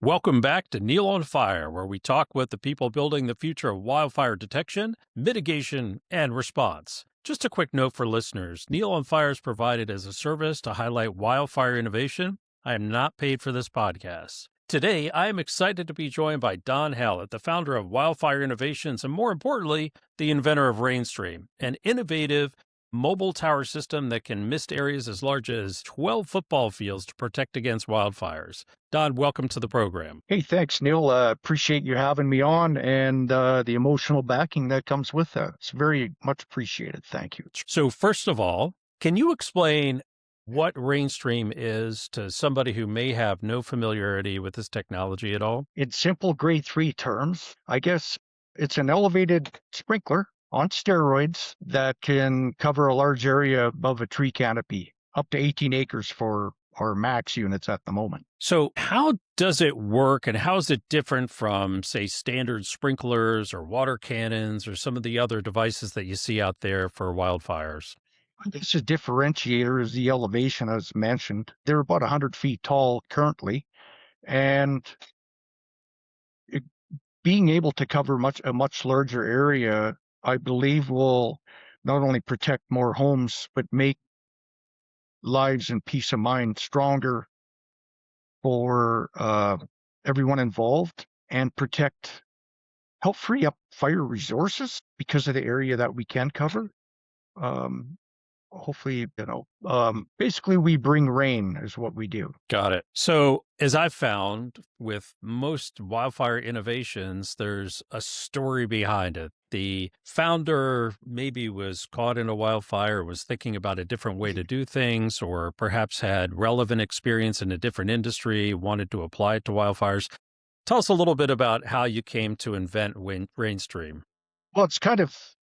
Welcome back to Neal on Fire, where we talk with the people building the future of wildfire detection, mitigation, and response. Just a quick note for listeners, Neal on Fire is provided as a service to highlight wildfire innovation. I am not paid for this podcast. Today, I am excited to be joined by Don Hallett, the founder of Wildfire Innovations, and more importantly, the inventor of RainStream, an innovative mobile tower system that can mist areas as large as 12 football fields to protect against wildfires. Don, welcome to the program. Hey, thanks, Neil. Appreciate you having me on and the emotional backing that comes with that. It's very much appreciated. Thank you. So first of all, can you explain what RainStream is to somebody who may have no familiarity with this technology at all? In simple grade 3 terms, I guess it's an elevated sprinkler on steroids that can cover a large area above a tree canopy, up to 18 acres for our max units at the moment. So how does it work, and how is it different from, say, standard sprinklers or water cannons or some of the other devices that you see out there for wildfires? I guess the differentiator is the elevation, as mentioned. They're about 100 feet tall currently, and being able to cover a much larger area, I believe, will not only protect more homes, but make lives and peace of mind stronger for everyone involved, and help free up fire resources because of the area that we can cover. Um, Hopefully, basically we bring rain is what we do. Got it. So, as I've found with most wildfire innovations, there's a story behind it. The founder maybe was caught in a wildfire, was thinking about a different way to do things, or perhaps had relevant experience in a different industry, wanted to apply it to wildfires. Tell us a little bit about how you came to invent RainStream. Well,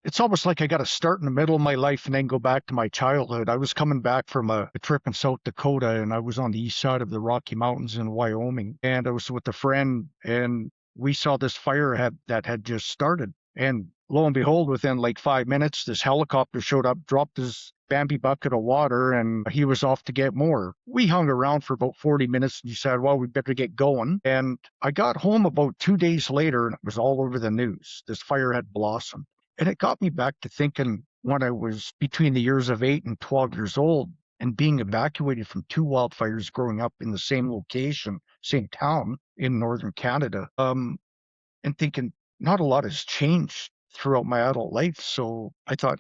it's almost like I got to start in the middle of my life and then go back to my childhood. I was coming back from a trip in South Dakota, and I was on the east side of the Rocky Mountains in Wyoming. And I was with a friend, and we saw this fire that had just started. And lo and behold, within like 5 minutes, this helicopter showed up, dropped his Bambi bucket of water, and he was off to get more. We hung around for about 40 minutes and he said, well, we better get going. And I got home about 2 days later and it was all over the news. This fire had blossomed. And it got me back to thinking when I was between the years of 8 and 12 years old and being evacuated from 2 wildfires growing up in the same location, same town in northern Canada, and thinking not a lot has changed throughout my adult life. So I thought,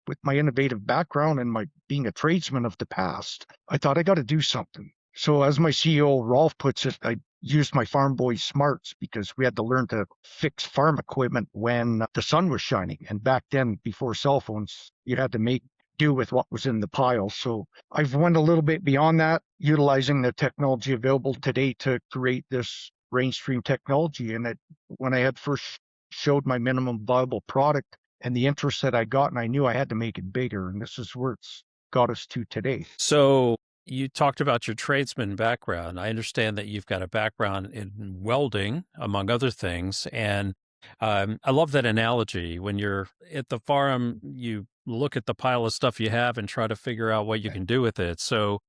with my innovative background and my being a tradesman of the past, I thought I got to do something. So as my CEO, Rolf, puts it, I used my farm boy smarts because we had to learn to fix farm equipment when the sun was shining. And back then, before cell phones, you had to make do with what was in the pile. So I've went a little bit beyond that, utilizing the technology available today to create this RainStream technology. And when I had first showed my minimum viable product, and the interest that I got, and I knew I had to make it bigger. And this is where it's got us to today. So you talked about your tradesman background. I understand that you've got a background in welding, among other things. And I love that analogy. When you're at the farm, you look at the pile of stuff you have and try to figure out what you can do with it. So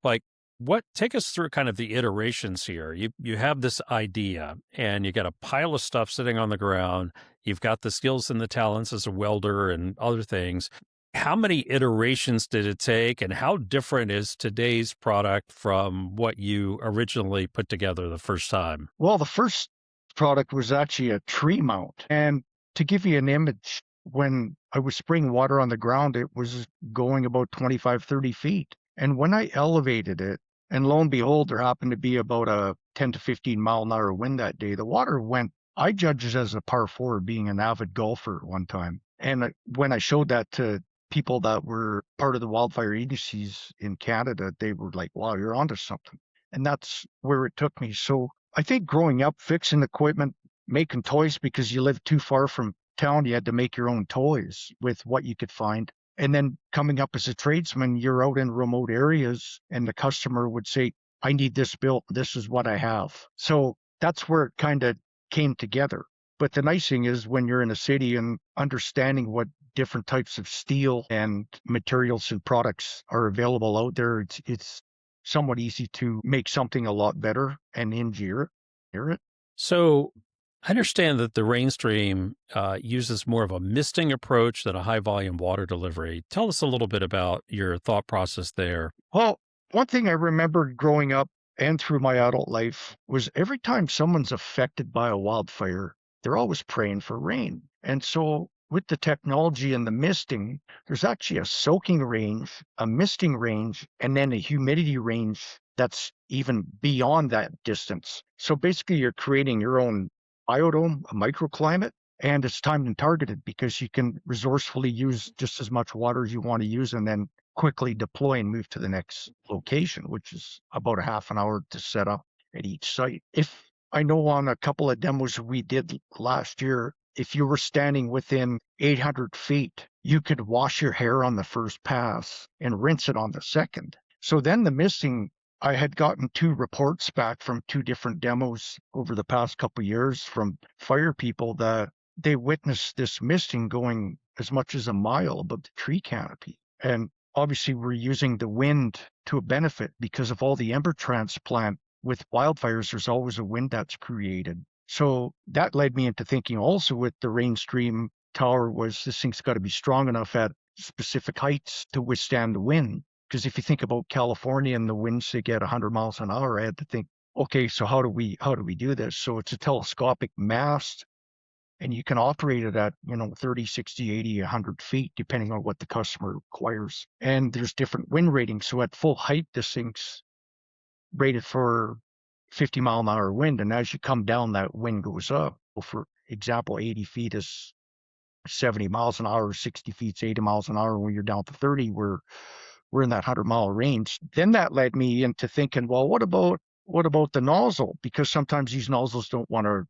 take us through kind of the iterations here. You have this idea and you got a pile of stuff sitting on the ground. You've got the skills and the talents as a welder and other things. How many iterations did it take, and how different is today's product from what you originally put together the first time? Well, the first product was actually a tree mount. And to give you an image, when I was spraying water on the ground, it was going about 25, 30 feet. And when I elevated it, and lo and behold, there happened to be about a 10 to 15 mile an hour wind that day, the water went, I judged it as a par 4, being an avid golfer at one time. And when I showed that to people that were part of the wildfire agencies in Canada, they were like, wow, you're onto something. And that's where it took me. So I think growing up, fixing equipment, making toys, because you lived too far from town, you had to make your own toys with what you could find. And then coming up as a tradesman, you're out in remote areas and the customer would say, I need this built. This is what I have. So that's where it kind of came together. But the nice thing is when you're in a city and understanding what different types of steel and materials and products are available out there, it's somewhat easy to make something a lot better and engineer it. So I understand that the RainStream uses more of a misting approach than a high volume water delivery. Tell us a little bit about your thought process there. Well, one thing I remembered growing up and through my adult life was every time someone's affected by a wildfire, they're always praying for rain. And so with the technology and the misting, there's actually a soaking range, a misting range, and then a humidity range that's even beyond that distance. So basically, you're creating your own biodome, a microclimate, and it's timed and targeted because you can resourcefully use just as much water as you want to use and then quickly deploy and move to the next location, which is about a half an hour to set up at each site. If I know on a couple of demos we did last year, if you were standing within 800 feet, you could wash your hair on the first pass and rinse it on the second. So then the missing, I had gotten 2 reports back from 2 different demos over the past couple of years from fire people that they witnessed this misting going as much as a mile above the tree canopy. And obviously, we're using the wind to a benefit because of all the ember transplant. With wildfires, there's always a wind that's created. So that led me into thinking also with the RainStream tower was this thing's got to be strong enough at specific heights to withstand the wind. Because if you think about California and the winds they get 100 miles an hour, I had to think, okay, so how do we do this? So it's a telescopic mast and you can operate it at 30, 60, 80, 100 feet depending on what the customer requires, and there's different wind ratings. So at full height this thing's rated for 50-mile-an-hour wind, and as you come down that wind goes up. Well, for example, 80 feet is 70 miles an hour, 60 feet is 80 miles an hour. When you're down to 30, we're in that 100-mile range. Then that led me into thinking, well, what about the nozzle, because sometimes these nozzles don't want to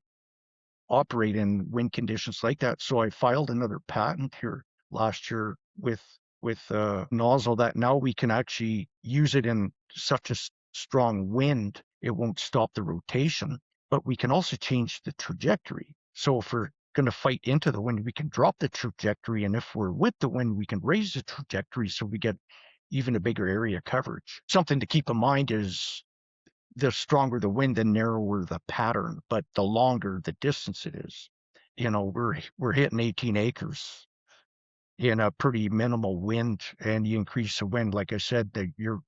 operate in wind conditions like that. So I filed another patent here last year with a nozzle that now we can actually use it in such a strong wind, it won't stop the rotation, but we can also change the trajectory. So if we're going to fight into the wind, we can drop the trajectory. And if we're with the wind, we can raise the trajectory so we get even a bigger area coverage. Something to keep in mind is the stronger the wind, the narrower the pattern, but the longer the distance it is. We're hitting 18 acres in a pretty minimal wind, and you increase the wind. Like I said,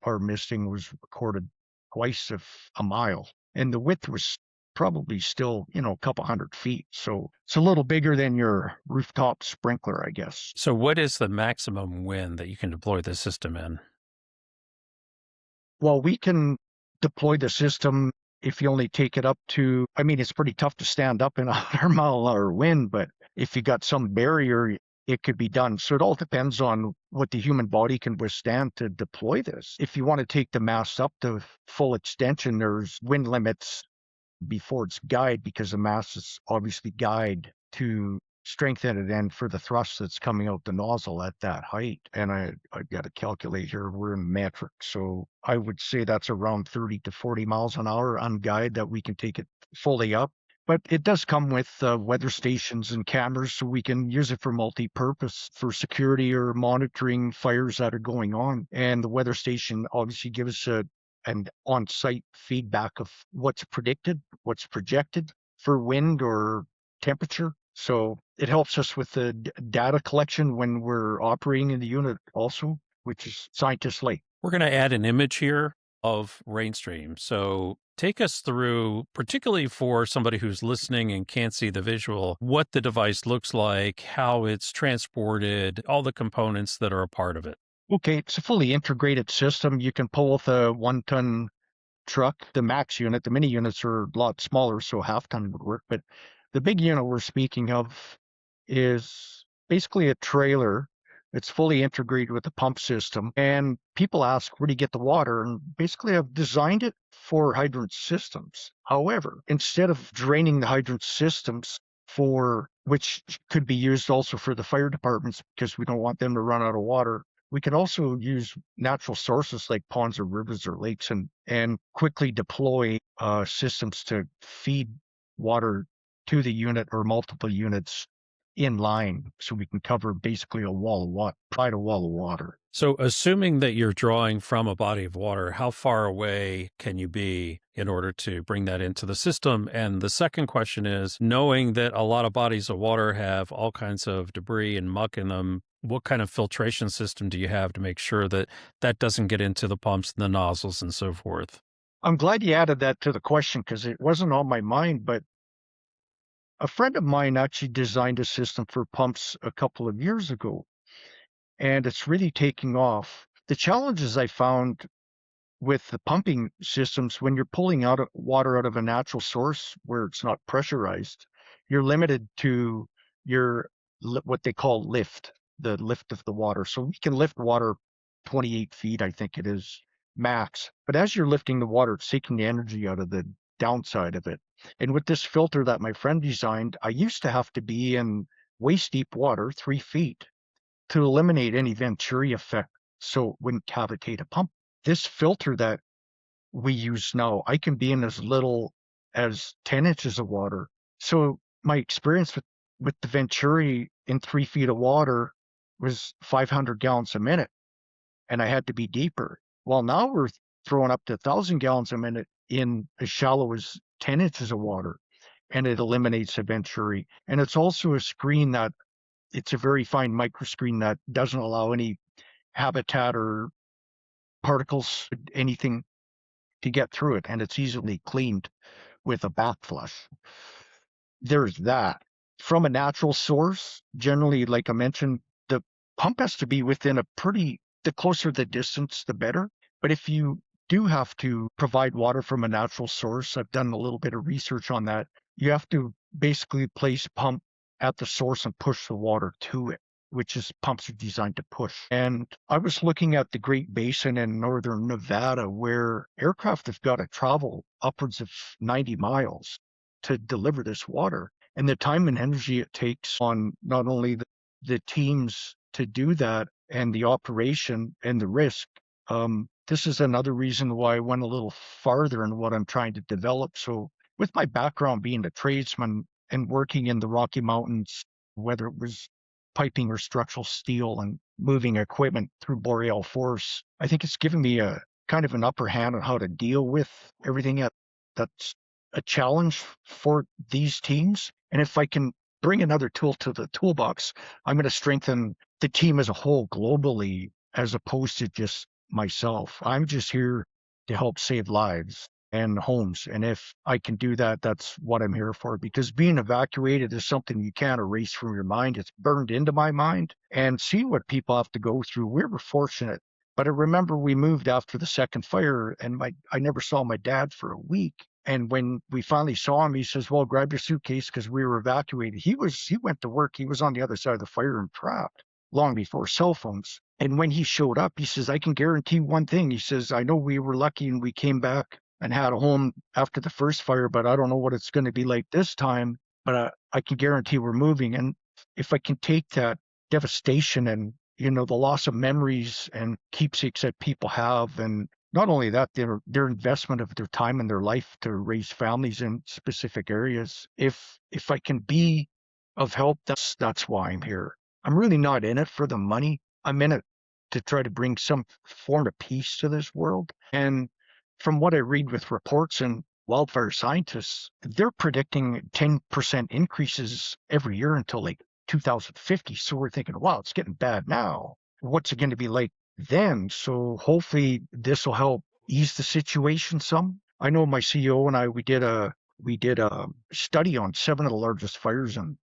our misting was recorded twice of a mile, and the width was probably still, a couple 100 feet. So it's a little bigger than your rooftop sprinkler, I guess. So, what is the maximum wind that you can deploy the system in? Well, we can deploy the system if you only take it up to, I mean, it's pretty tough to stand up in a 100-mile-an-hour wind, but if you got some barrier, it could be done. So it all depends on what the human body can withstand to deploy this. If you want to take the mast up to full extension, there's wind limits before it's guide, because the mast is obviously guide to strengthen it and for the thrust that's coming out the nozzle at that height. And I got to calculate here, we're in metric. So I would say that's around 30 to 40 miles an hour on guide that we can take it fully up. But it does come with weather stations and cameras, so we can use it for multi-purpose, for security or monitoring fires that are going on. And the weather station obviously gives us an on-site feedback of what's predicted, what's projected for wind or temperature. So it helps us with the data collection when we're operating in the unit also, which is scientists like. We're going to add an image here of RainStream. So take us through, particularly for somebody who's listening and can't see the visual, what the device looks like, how it's transported, all the components that are a part of it. Okay, it's a fully integrated system. You can pull with a 1-ton truck, the max unit. The mini units are a lot smaller, so half-ton would work. But the big unit we're speaking of is basically a trailer. It's fully integrated with the pump system. And people ask, where do you get the water? And basically, I've designed it for hydrant systems. However, instead of draining the hydrant systems, for which could be used also for the fire departments because we don't want them to run out of water, we can also use natural sources like ponds or rivers or lakes and quickly deploy systems to feed water to the unit or multiple units in line so we can cover basically a wall of water, provide a wall of water. So, assuming that you're drawing from a body of water, how far away can you be in order to bring that into the system? And the second question is, knowing that a lot of bodies of water have all kinds of debris and muck in them, what kind of filtration system do you have to make sure that that doesn't get into the pumps and the nozzles and so forth? I'm glad you added that to the question because it wasn't on my mind, but a friend of mine actually designed a system for pumps a couple of years ago, and it's really taking off. The challenges I found with the pumping systems, when you're pulling out water out of a natural source where it's not pressurized, you're limited to your what they call lift, the lift of the water. So we can lift water 28 feet, I think it is, max. But as you're lifting the water, it's taking the energy out of the downside of it. And with this filter that my friend designed, I used to have to be in waist deep water, 3 feet, to eliminate any Venturi effect so it wouldn't cavitate a pump. This filter that we use now, I can be in as little as 10 inches of water. So my experience with the Venturi in 3 feet of water was 500 gallons a minute, and I had to be deeper. Well, now we're throwing up to 1,000 gallons a minute in as shallow as 10 inches of water, and it eliminates the Venturi. And it's also a screen that it's a very fine microscreen that doesn't allow any habitat or particles, anything to get through it, and it's easily cleaned with a back flush. There's that. From a natural source, generally, like I mentioned, the pump has to be within the closer the distance, the better. But if you do have to provide water from a natural source, I've done a little bit of research on that. You have to basically place a pump at the source and push the water to it, which is pumps are designed to push. And I was looking at the Great Basin in northern Nevada where aircraft have got to travel upwards of 90 miles to deliver this water. And the time and energy it takes on not only the teams to do that and the operation and the risk. This is another reason why I went a little farther in what I'm trying to develop. So with my background being a tradesman and working in the Rocky Mountains, whether it was piping or structural steel and moving equipment through boreal force, I think it's given me a kind of an upper hand on how to deal with everything that's a challenge for these teams. And if I can bring another tool to the toolbox, I'm going to strengthen the team as a whole globally, as opposed to just myself. I'm just here to help save lives and homes. And if I can do that, that's what I'm here for, because being evacuated is something you can't erase from your mind. It's burned into my mind, and seeing what people have to go through, we were fortunate. But I remember we moved after the second fire, and I never saw my dad for a week. And when we finally saw him, he says, well, grab your suitcase, because we were evacuated. He went to work. He was on the other side of the fire and trapped long before cell phones. And when he showed up, he says, I can guarantee one thing. He says, I know we were lucky and we came back and had a home after the first fire, but I don't know what it's going to be like this time. But I can guarantee we're moving. And if I can take that devastation and, the loss of memories and keepsakes that people have, and not only that, their investment of their time and their life to raise families in specific areas, if I can be of help, that's why I'm here. I'm really not in it for the money. I'm in it to try to bring some form of peace to this world. And from what I read with reports and wildfire scientists, they're predicting 10% increases every year until like 2050. So we're thinking, wow, it's getting bad now. What's it going to be like then? So hopefully this will help ease the situation some. I know my CEO and I, we did a study on 7 of the largest fires in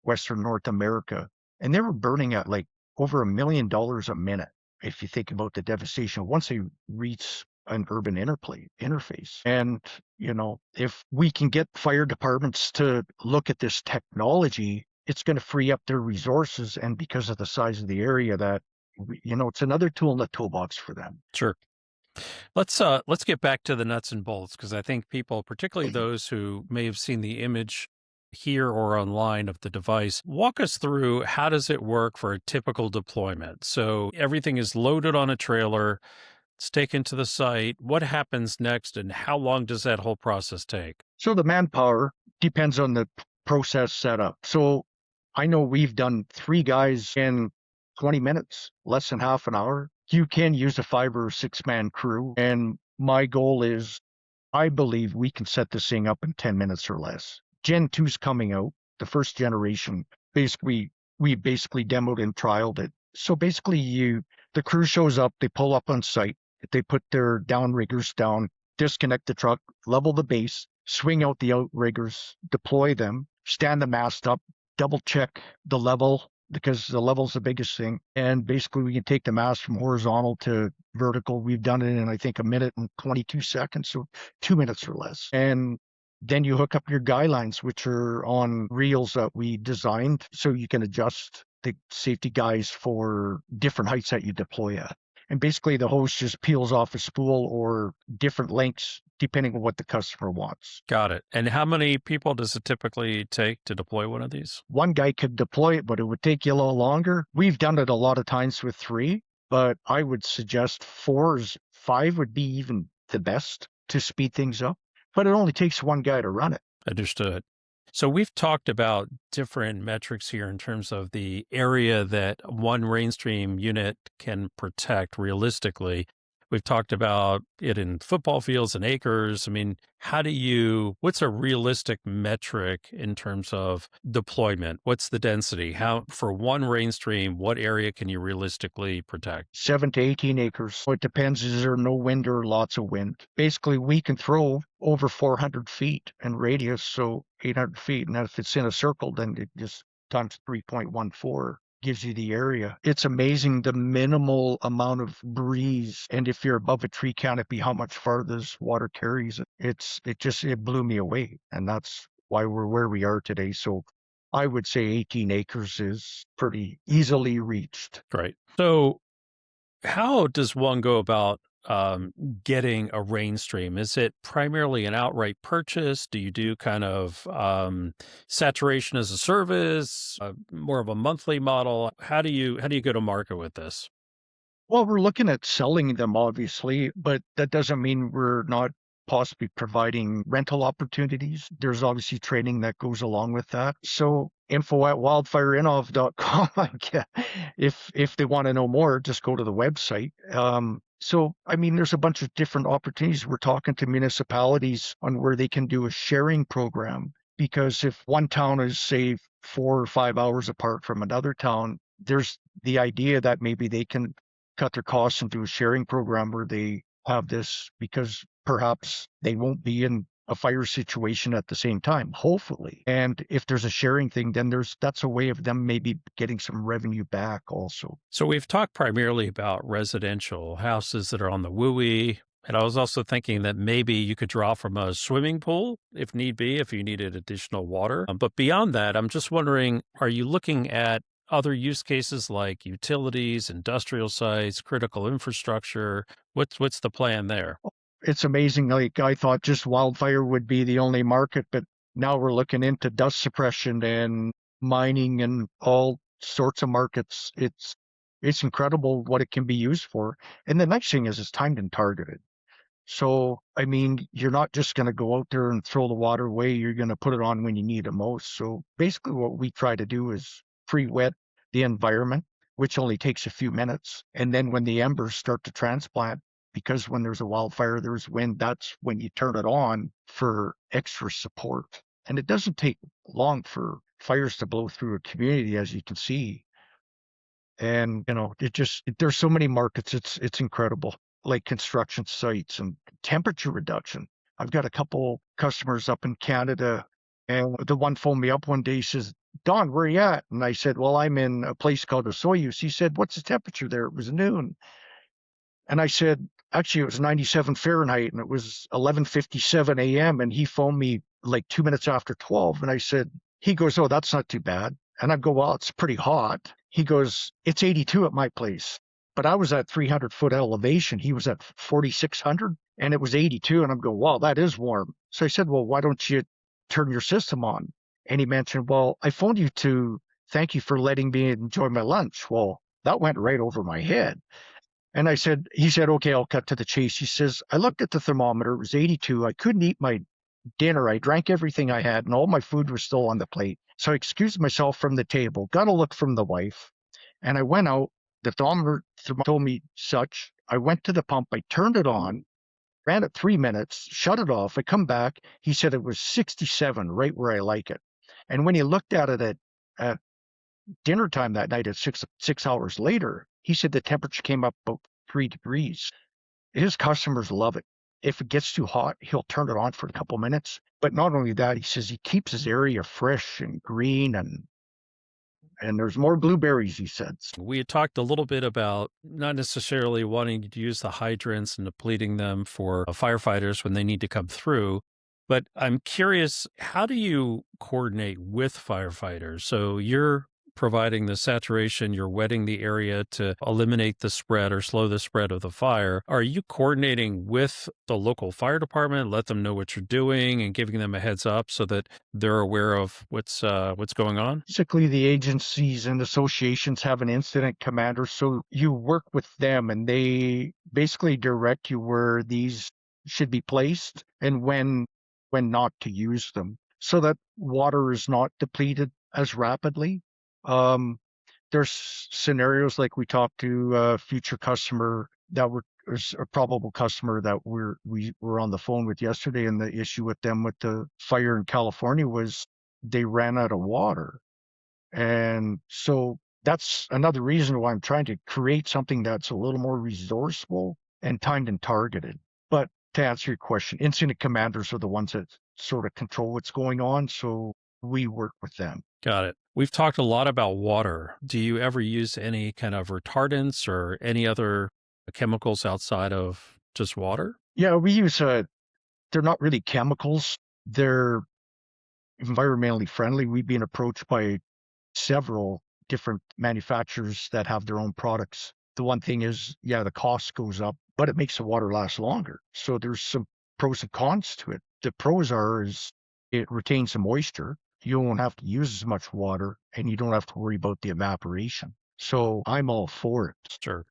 Western North America, and they were burning at like over $1 million a minute. If you think about the devastation, once they reach an urban interface. And, if we can get fire departments to look at this technology, it's going to free up their resources. And because of the size of the area that, it's another tool in the toolbox for them. Sure. Let's get back to the nuts and bolts, because I think people, particularly those who may have seen the image here or online of the device, walk us through how does it work for a typical deployment. So everything is loaded on a trailer, it's taken to the site. What happens next, and how long does that whole process take? So the manpower depends on the process setup. So I know we've done 3 guys in 20 minutes, less than half an hour. You can use a 5 or 6 man crew. And my goal is, I believe we can set this thing up in 10 minutes or less. Gen 2's coming out, the first generation. Basically, we basically demoed and trialed it. So basically, the crew shows up, they pull up on site, they put their downriggers down, disconnect the truck, level the base, swing out the outriggers, deploy them, stand the mast up, double check the level because the level's the biggest thing. And basically, we can take the mast from horizontal to vertical. We've done it in, I think, 1 minute and 22 seconds, so 2 minutes or less. And then you hook up your guy lines, which are on reels that we designed, so you can adjust the safety guys for different heights that you deploy at. And basically, the hose just peels off a spool or different lengths depending on what the customer wants. Got it. And how many people does it typically take to deploy one of these? One guy could deploy it, but it would take you a little longer. We've done it a lot of times with 3, but I would suggest 5 would be even the best to speed things up. But it only takes one guy to run it. Understood. So we've talked about different metrics here in terms of the area that one RainStream unit can protect realistically. We've talked about it in football fields and acres. I mean, what's a realistic metric in terms of deployment? What's the density? How, for one RainStream, what area can you realistically protect? 7 to 18 acres. So it depends, is there no wind or lots of wind? Basically, we can throw over 400 feet in radius, so 800 feet. And if it's in a circle, then it just times 3.14 gives you the area. It's amazing the minimal amount of breeze, and if you're above a tree canopy, how much farther this water carries it. It blew me away, and that's why we're where we are today. So I would say 18 acres is pretty easily reached. Right. So how does one go about getting a RainStream? Is it primarily an outright purchase? Do you do kind of saturation as a service, more of a monthly model? How do you go to market with this? Well, we're looking at selling them, obviously, but that doesn't mean we're not possibly providing rental opportunities. There's obviously training that goes along with that. So info@wildfireinov.com. If they want to know more, just go to the website. So, I mean, there's a bunch of different opportunities. We're talking to municipalities on where they can do a sharing program, because if one town is, say, 4 or 5 hours apart from another town, there's the idea that maybe they can cut their costs and do a sharing program where they have this, because perhaps they won't be in a fire situation at the same time, hopefully. And if there's a sharing thing, then that's a way of them maybe getting some revenue back also. So we've talked primarily about residential houses that are on the WUI. And I was also thinking that maybe you could draw from a swimming pool if need be, if you needed additional water. But beyond that, I'm just wondering, are you looking at other use cases like utilities, industrial sites, critical infrastructure? What's the plan there? It's amazing. Like, I thought just wildfire would be the only market, but now we're looking into dust suppression and mining and all sorts of markets. It's incredible what it can be used for. And the nice thing is it's timed and targeted. So, I mean, you're not just going to go out there and throw the water away. You're going to put it on when you need it most. So basically what we try to do is pre-wet the environment, which only takes a few minutes. And then when the embers start to transplant, because when there's a wildfire, there's wind, that's when you turn it on for extra support. And it doesn't take long for fires to blow through a community, as you can see. And, there's so many markets. It's incredible, like construction sites and temperature reduction. I've got a couple customers up in Canada, and the one phoned me up one day. He says, "Don, where are you at?" And I said, "Well, I'm in a place called Osoyoos." He said, "What's the temperature there?" It was noon. And I said, actually, it was 97 Fahrenheit, and it was 11:57 a.m. And he phoned me like 2 minutes after 12. And I said, he goes, "Oh, that's not too bad." And I go, "Well, it's pretty hot." He goes, "It's 82 at my place." But I was at 300-foot elevation. He was at 4,600, and it was 82. And I'm going, "Wow, that is warm." So I said, "Well, why don't you turn your system on?" And he mentioned, "Well, I phoned you to thank you for letting me enjoy my lunch." Well, that went right over my head. And he said, "Okay, I'll cut to the chase." He says, "I looked at the thermometer. It was 82. I couldn't eat my dinner. I drank everything I had, and all my food was still on the plate. So I excused myself from the table, got a look from the wife, and I went out. The thermometer told me such. I went to the pump, I turned it on, ran it 3 minutes, shut it off. I come back. He said it was 67, right where I like it. And when he looked at it at dinner time that night at 6 hours later, he said the temperature came up about 3 degrees. His customers love it. If it gets too hot, he'll turn it on for a couple minutes. But not only that, he says he keeps his area fresh and green, and there's more blueberries, he says. We had talked a little bit about not necessarily wanting to use the hydrants and depleting them for firefighters when they need to come through. But I'm curious, how do you coordinate with firefighters? So you're providing the saturation, you're wetting the area to eliminate the spread or slow the spread of the fire. Are you coordinating with the local fire department, let them know what you're doing and giving them a heads up so that they're aware of what's going on? Basically, the agencies and associations have an incident commander, so you work with them and they basically direct you where these should be placed and when not to use them, so that water is not depleted as rapidly. Um, there's scenarios like we talked to a future customer that was a probable customer that we were on the phone with yesterday, and the issue with them with the fire in California was they ran out of water. And so that's another reason why I'm trying to create something that's a little more resourceful and timed and targeted. But to answer your question, incident commanders are the ones that sort of control what's going on. So we work with them. Got it. We've talked a lot about water. Do you ever use any kind of retardants or any other chemicals outside of just water? Yeah, we use, they're not really chemicals. They're environmentally friendly. We've been approached by several different manufacturers that have their own products. The one thing is, yeah, the cost goes up, but it makes the water last longer. So there's some pros and cons to it. The pros is it retains the moisture. You won't have to use as much water and you don't have to worry about the evaporation. So I'm all for it. Sure.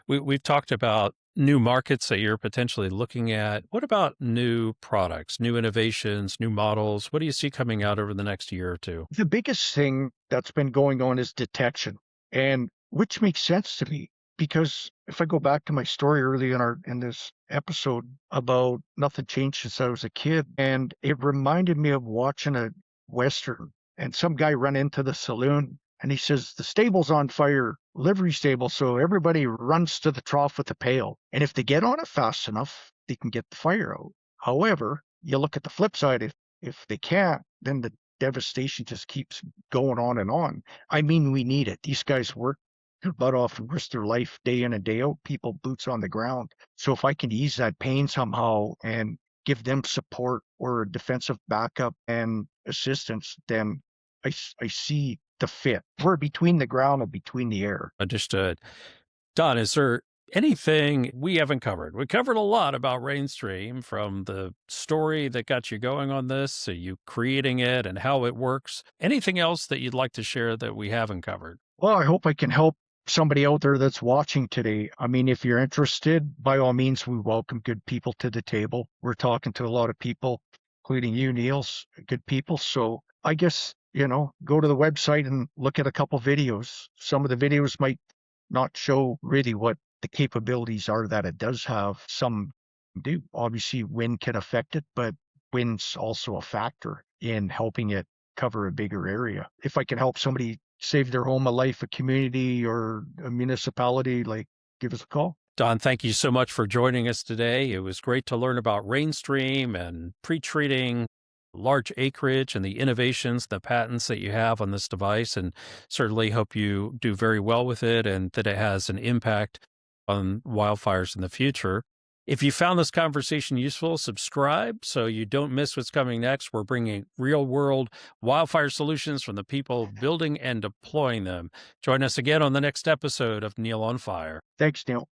We've talked about new markets that you're potentially looking at. What about new products, new innovations, new models? What do you see coming out over the next year or two? The biggest thing that's been going on is detection, and which makes sense to me because if I go back to my story early in this episode about nothing changed since I was a kid, and it reminded me of watching a western, and some guy run into the saloon and he says the stable's on fire, livery stable, so everybody runs to the trough with a pail, and if they get on it fast enough, they can get the fire out. However, you look at the flip side, if they can't, then the devastation just keeps going on and on. I mean, we need it. These guys work their butt off and risk their life day in and day out, people boots on the ground. So if I can ease that pain somehow and give them support or defensive backup and assistance, then I see the fit. We're between the ground and between the air. Understood. Don, is there anything we haven't covered? We covered a lot about RainStream, from the story that got you going on this to you creating it and how it works. Anything else that you'd like to share that we haven't covered? Well, I hope I can help somebody out there that's watching today. I mean, if you're interested, by all means, we welcome good people to the table. We're talking to a lot of people, including you, Neal's good people. So I guess, go to the website and look at a couple videos. Some of the videos might not show really what the capabilities are that it does have. Some do. Obviously, wind can affect it, but wind's also a factor in helping it cover a bigger area. If I can help somebody save their home, a life, a community, or a municipality, like, give us a call. Don, thank you so much for joining us today. It was great to learn about RainStream and pre-treating large acreage and the innovations, the patents that you have on this device, and certainly hope you do very well with it and that it has an impact on wildfires in the future. If you found this conversation useful, subscribe so you don't miss what's coming next. We're bringing real-world wildfire solutions from the people building and deploying them. Join us again on the next episode of Neal on Fire. Thanks, Neal.